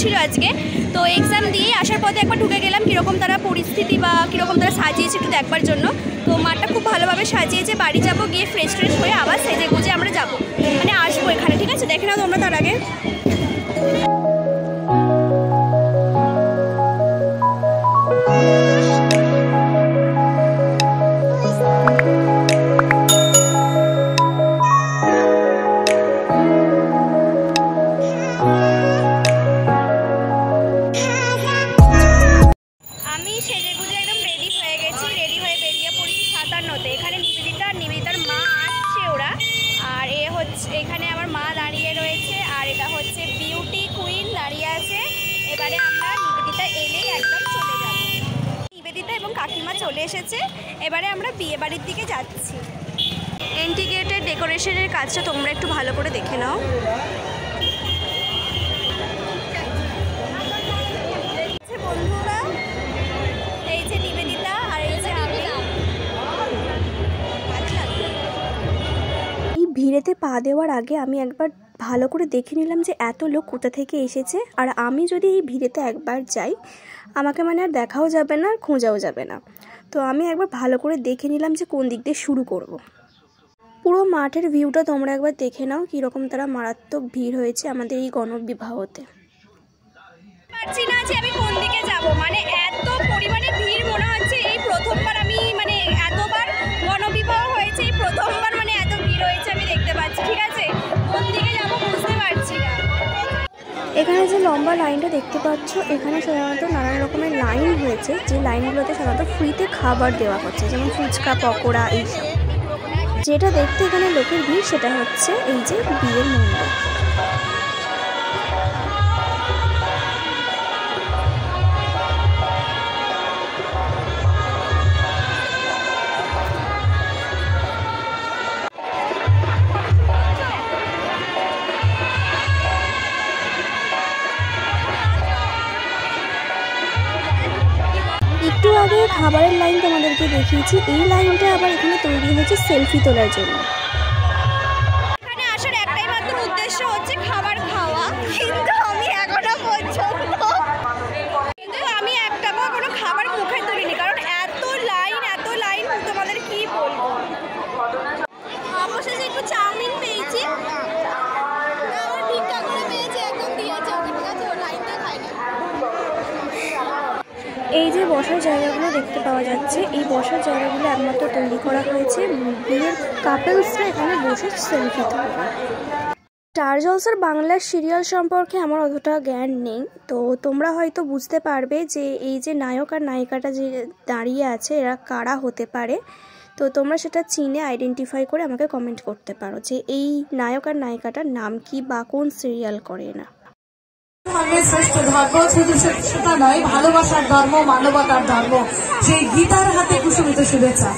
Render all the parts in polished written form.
ছিল আজকে। তো এক্সাম দিয়ে আসার পথে একবার ঢুকে গেলাম কীরকম তারা পরিস্থিতি বা কীরকম তারা সাজিয়েছে একটু দেখবার জন্য। তো মাঠটা খুব ভালোভাবে সাজিয়েছে। বাড়ি যাবো, গিয়ে ফ্রেশ ট্রেশ হয়ে আবার সেজে গুজে আমরা যাবো, মানে আসবো এখানে। ঠিক আছে, দেখে নাও তোমরা তার আগে। এখানে নিবেদিতা আর নিবেদিতার মা আসছে ওরা, আর এ হচ্ছে এখানে আমার মা দাঁড়িয়ে রয়েছে, আর এটা হচ্ছে বিউটি কুইন দাঁড়িয়ে আছে। এবারে আমরা নিবেদিতা এলেই একদম চলে যাব। নিবেদিতা এবং কাকিমা চলে এসেছে, এবারে আমরা বিয়ে বাড়ির দিকে যাচ্ছি। এন্ট্রি গেটের ডেকোরেশনের কাজটা তোমরা একটু ভালো করে দেখে নাও। বন্ধুরা, এই যে নিবেদিতা আর এই যে আমি। ভিড়েতে পা দেওয়ার আগে আমি একবার ভালো করে দেখে নিলাম যে এত লোক কোথা থেকে এসেছে। আর আমি যদি এই ভিড়েতে একবার যাই, আমাকে মানে আর দেখাও যাবে না, খোঁজাও যাবে না। তো আমি একবার ভালো করে দেখে নিলাম যে কোন দিক দিয়ে শুরু করব। পুরো মাঠের ভিউটা তোমরা একবার দেখে নাও, কীরকম তারা মারাত্মক ভিড় হয়েছে আমাদের এই গণবিবাহতে। পারছি না যে আমি কোন দিকে যাব, মানে এত পরিমাণে ভিড় মনে হচ্ছে এই প্রথমবার আমি, মানে এতবার গণবিবাহ হয়েছে, এই প্রথমবার মানে এত ভিড় হয়েছে আমি দেখতে পাচ্ছি। ঠিক আছে, কোন দিকে যাব বুঝতে পারছি না। এখানে যে লম্বা লাইনটা দেখতে পাচ্ছ, এখানে সাধারণত নানান রকমের লাইন হয়েছে, যে লাইনগুলোতে সাধারণত ফ্রিতে খাবার দেওয়া হচ্ছে, যেমন ফুচকা, পকোড়া, এইসব। যেটা দেখতে এখানে লোকের ভিড়, সেটা হচ্ছে এই যে বিয়ের মণ্ডপ। একটু আগে খাবারের লাইন তোমাদেরকে দেখিয়েছি, এই লাইনটা আবার এখানে তৈরি হয়েছে সেলফি তোলার জন্য। এখানে আসার একটাই মাত্র উদ্দেশ্য হচ্ছে খাবার খাওয়া, কিন্তু আমি এখনো পর্যন্ত আমি একটাও কোনো খাবার মুখে তুলিনি, কারণ এত লাইন তোমাদের কি বলবো। অবশেষে একটু চাউমিন পেয়েছি, আমার ভিক্ষা করে পেয়েছি, একদম দিয়েছে ওকে, ঠিক আছে, লাইনটা খাইনি। এই যে বসার জায়গাগুলো দেখতে পাওয়া যাচ্ছে, এই বসার জায়গাগুলো একমাত্র তৈরি করা হয়েছে বিয়ের কাপলসরা এখানে বসে সেলফি তুলবে। স্টার জলসার বাংলার সিরিয়াল সম্পর্কে আমার অতটা জ্ঞান নেই, তো তোমরা হয়তো বুঝতে পারবে যে এই যে নায়ক আর নায়িকাটা যে দাঁড়িয়ে আছে, এরা কারা হতে পারে। তো তোমরা সেটা চিনে আইডেন্টিফাই করে আমাকে কমেন্ট করতে পারো যে এই নায়ক আর নায়িকাটার নাম কি বা কোন সিরিয়াল করে না। শ্রেষ্ঠ ধর্ম শুধু সেটা নয়, ভালোবাসার ধর্ম, মানবতার ধর্ম। সেই গীতার হাতে কুসুমিত শুভেচ্ছা।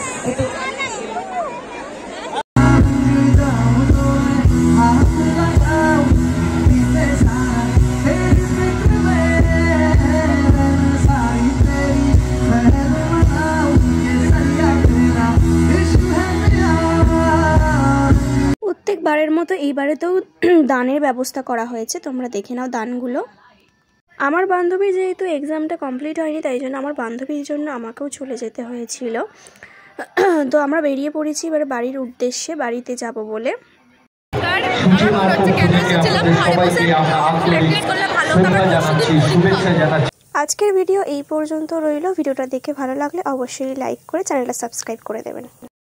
প্রত্যেকবারের মতো এইবারেতেও দানের ব্যবস্থা করা হয়েছে, তোমরা দেখে নাও দানগুলো। আমার বান্ধবী যেহেতু এক্সামটা কমপ্লিট হয়নি, তাই জন্য আমার বান্ধবীর জন্য আমাকেও চলে যেতে হয়েছিল। তো আমরা বেরিয়ে পড়েছি এবারে বাড়ির উদ্দেশ্যে, বাড়িতে যাব বলে। আজকের ভিডিও এই পর্যন্ত রইল। ভিডিওটা দেখে ভালো লাগলে অবশ্যই লাইক করে চ্যানেলটা সাবস্ক্রাইব করে দেবেন।